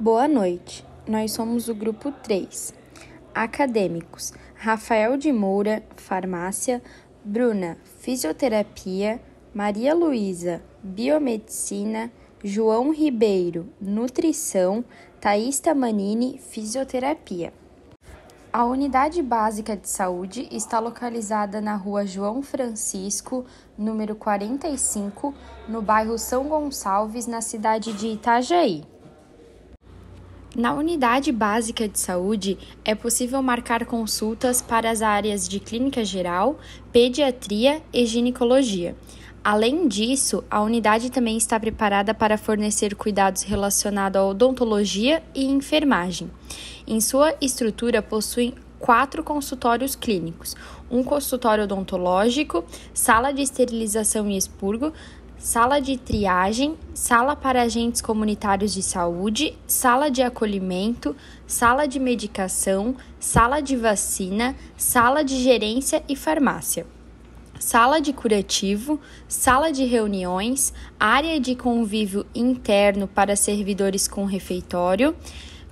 Boa noite, nós somos o grupo 3. Acadêmicos: Rafael de Moura, farmácia; Bruna, fisioterapia; Maria Luísa, biomedicina; João Ribeiro, nutrição; Thaís Tamanini, fisioterapia. A unidade básica de saúde está localizada na rua João Francisco, número 45, no bairro São Gonçalves, na cidade de Itajaí. Na unidade básica de saúde, é possível marcar consultas para as áreas de clínica geral, pediatria e ginecologia. Além disso, a unidade também está preparada para fornecer cuidados relacionados à odontologia e enfermagem. Em sua estrutura, possui 4 consultórios clínicos, um consultório odontológico, sala de esterilização e expurgo, sala de triagem, sala para agentes comunitários de saúde, sala de acolhimento, sala de medicação, sala de vacina, sala de gerência e farmácia, sala de curativo, sala de reuniões, área de convívio interno para servidores com refeitório,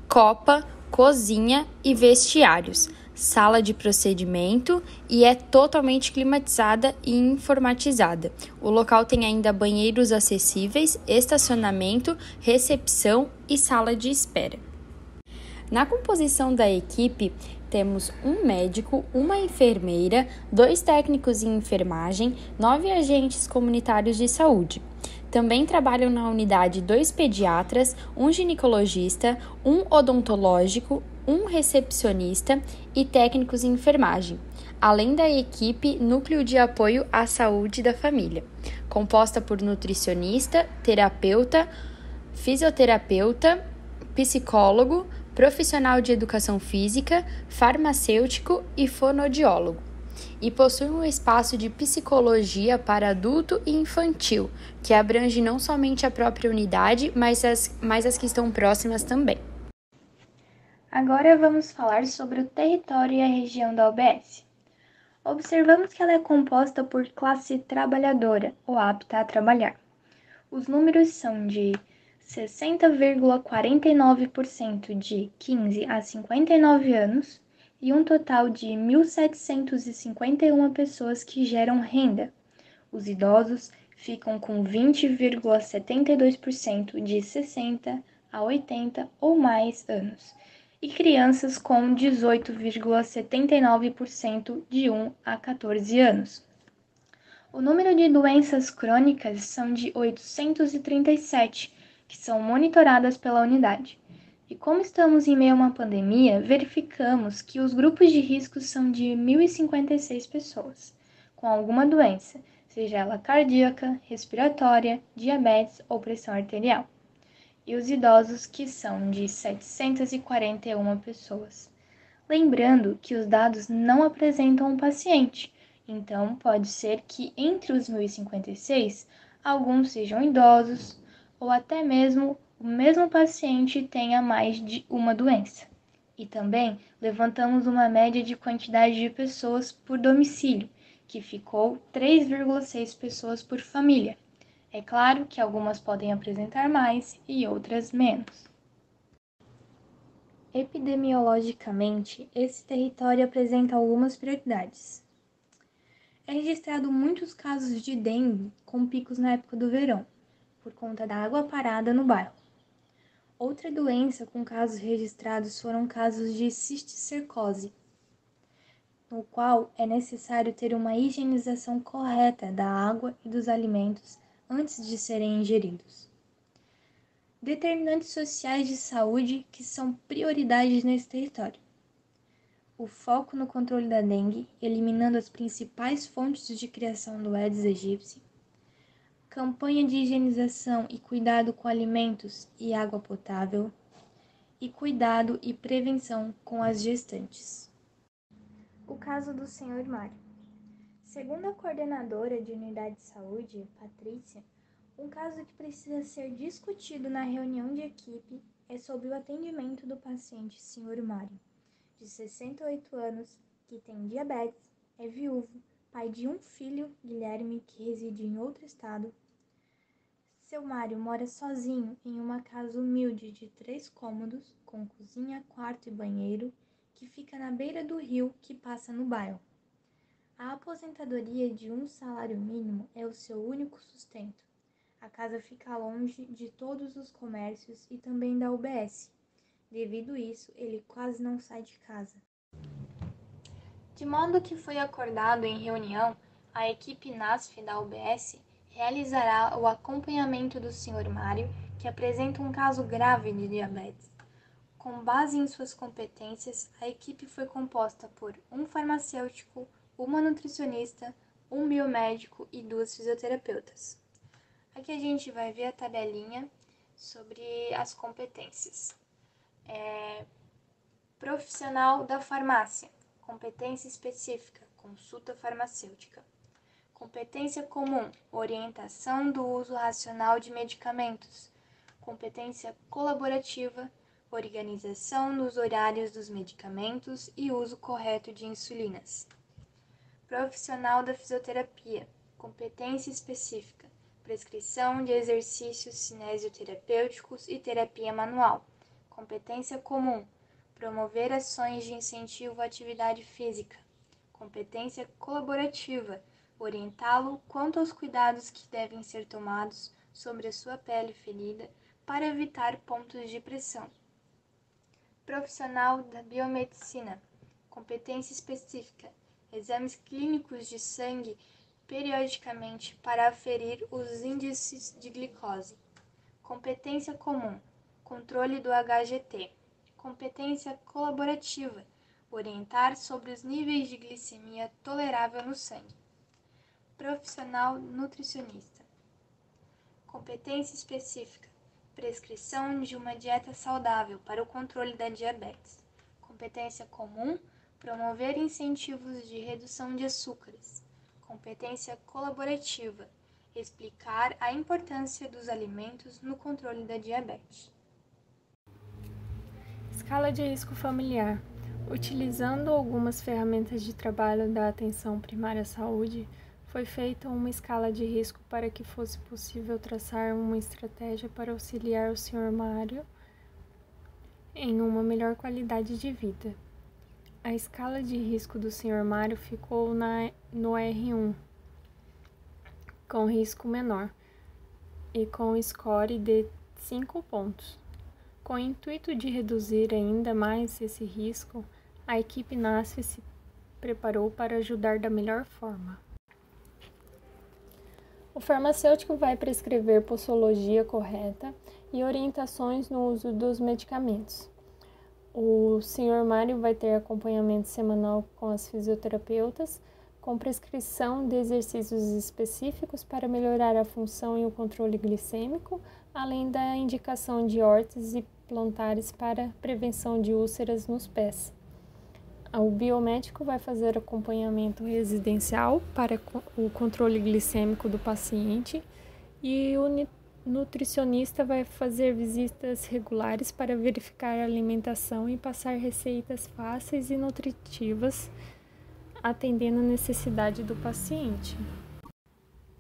copa, cozinha e vestiários, sala de procedimento e é totalmente climatizada e informatizada. O local tem ainda banheiros acessíveis, estacionamento, recepção e sala de espera. Na composição da equipe, temos um médico, uma enfermeira, 2 técnicos em enfermagem, 9 agentes comunitários de saúde. Também trabalham na unidade 2 pediatras, um ginecologista, um odontológico, um recepcionista e técnicos em enfermagem, além da equipe Núcleo de Apoio à Saúde da Família, composta por nutricionista, terapeuta, fisioterapeuta, psicólogo, profissional de educação física, farmacêutico e fonoaudiólogo. E possui um espaço de psicologia para adulto e infantil, que abrange não somente a própria unidade, mas as que estão próximas também. Agora vamos falar sobre o território e a região da UBS. Observamos que ela é composta por classe trabalhadora ou apta a trabalhar. Os números são de 60,49% de 15 a 59 anos e um total de 1.751 pessoas que geram renda. Os idosos ficam com 20,72% de 60 a 80 ou mais anos e crianças com 18,79% de 1 a 14 anos. O número de doenças crônicas são de 837, que são monitoradas pela unidade. E como estamos em meio a uma pandemia, verificamos que os grupos de risco são de 1.056 pessoas, com alguma doença, seja ela cardíaca, respiratória, diabetes ou pressão arterial. E os idosos, que são de 741 pessoas. Lembrando que os dados não apresentam um paciente, então pode ser que entre os 1.056, alguns sejam idosos ou até mesmo o mesmo paciente tenha mais de uma doença. E também levantamos uma média de quantidade de pessoas por domicílio, que ficou 3,6 pessoas por família. É claro que algumas podem apresentar mais e outras menos. Epidemiologicamente, esse território apresenta algumas prioridades. É registrado muitos casos de dengue, com picos na época do verão, por conta da água parada no bairro. Outra doença com casos registrados foram casos de cisticercose, no qual é necessário ter uma higienização correta da água e dos alimentos antes de serem ingeridos. Determinantes sociais de saúde que são prioridades nesse território. O foco no controle da dengue, eliminando as principais fontes de criação do Aedes aegypti. Campanha de higienização e cuidado com alimentos e água potável. E cuidado e prevenção com as gestantes. O caso do Sr. Mário. Segundo a coordenadora de unidade de saúde, Patrícia, um caso que precisa ser discutido na reunião de equipe é sobre o atendimento do paciente Sr. Mário, de 68 anos, que tem diabetes, é viúvo, pai de um filho, Guilherme, que reside em outro estado, Seu Mário mora sozinho em uma casa humilde de 3 cômodos, com cozinha, quarto e banheiro, que fica na beira do rio que passa no bairro. A aposentadoria de um salário mínimo é o seu único sustento. A casa fica longe de todos os comércios e também da UBS. Devido a isso, ele quase não sai de casa. De modo que foi acordado em reunião, a equipe NASF da UBS realizará o acompanhamento do Sr. Mário, que apresenta um caso grave de diabetes. Com base em suas competências, a equipe foi composta por um farmacêutico, uma nutricionista, um biomédico e 2 fisioterapeutas. Aqui a gente vai ver a tabelinha sobre as competências. Profissional da farmácia, competência específica, consulta farmacêutica. Competência comum, orientação do uso racional de medicamentos. Competência colaborativa, organização dos horários dos medicamentos e uso correto de insulinas. Profissional da fisioterapia, competência específica, prescrição de exercícios cinesioterapêuticos e terapia manual. Competência comum, promover ações de incentivo à atividade física. Competência colaborativa, orientá-lo quanto aos cuidados que devem ser tomados sobre a sua pele ferida para evitar pontos de pressão. Profissional da biomedicina, competência específica, exames clínicos de sangue periodicamente para aferir os índices de glicose. Competência comum, controle do HGT. Competência colaborativa, orientar sobre os níveis de glicemia tolerável no sangue. Profissional nutricionista. Competência específica, prescrição de uma dieta saudável para o controle da diabetes. Competência comum, promover incentivos de redução de açúcares. Competência colaborativa, explicar a importância dos alimentos no controle da diabetes. Escala de risco familiar. Utilizando algumas ferramentas de trabalho da atenção primária à saúde, foi feita uma escala de risco para que fosse possível traçar uma estratégia para auxiliar o Sr. Mário em uma melhor qualidade de vida. A escala de risco do Sr. Mário ficou no R1, com risco menor, e com score de 5 pontos. Com o intuito de reduzir ainda mais esse risco, a equipe NASF se preparou para ajudar da melhor forma. O farmacêutico vai prescrever posologia correta e orientações no uso dos medicamentos. O Sr. Mário vai ter acompanhamento semanal com as fisioterapeutas, com prescrição de exercícios específicos para melhorar a função e o controle glicêmico, além da indicação de órteses e plantares para prevenção de úlceras nos pés. O biomédico vai fazer acompanhamento residencial para o controle glicêmico do paciente e o nutricionista vai fazer visitas regulares para verificar a alimentação e passar receitas fáceis e nutritivas, atendendo a necessidade do paciente.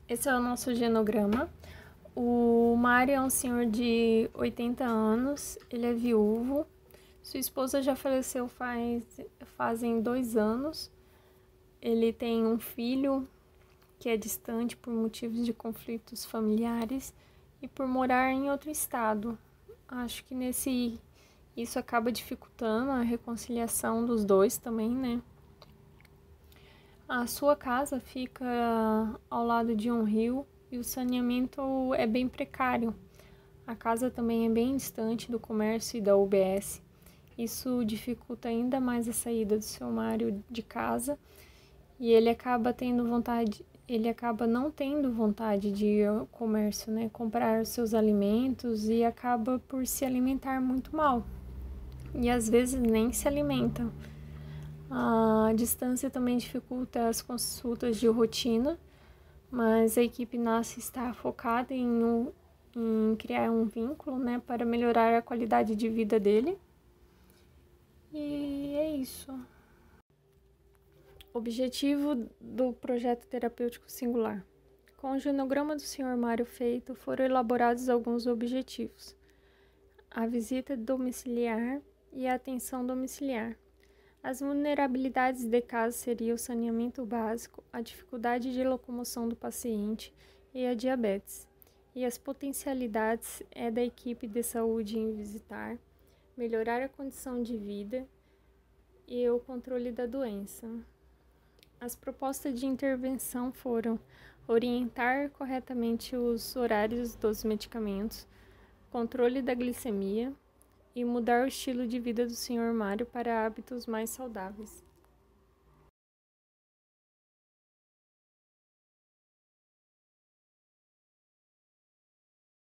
Esse é o nosso genograma. O Mário é um senhor de 80 anos, ele é viúvo. Sua esposa já faleceu fazem 2 anos. Ele tem um filho que é distante por motivos de conflitos familiares e por morar em outro estado. Acho que isso acaba dificultando a reconciliação dos dois também, né? A sua casa fica ao lado de um rio e o saneamento é bem precário. A casa também é bem distante do comércio e da UBS. Isso dificulta ainda mais a saída do seu Mário de casa e ele acaba não tendo vontade de ir ao comércio, né? Comprar os seus alimentos e acaba por se alimentar muito mal. E às vezes nem se alimenta. A distância também dificulta as consultas de rotina, mas a equipe NASF está focada em criar um vínculo, né, para melhorar a qualidade de vida dele. E é isso. Objetivo do projeto terapêutico singular: Com o genograma do Sr. Mário feito, foram elaborados alguns objetivos: a visita domiciliar e a atenção domiciliar. As vulnerabilidades de caso seriam o saneamento básico, a dificuldade de locomoção do paciente e a diabetes. E as potencialidades é da equipe de saúde em visitar, melhorar a condição de vida e o controle da doença. As propostas de intervenção foram orientar corretamente os horários dos medicamentos, controle da glicemia e mudar o estilo de vida do Sr. Mário para hábitos mais saudáveis.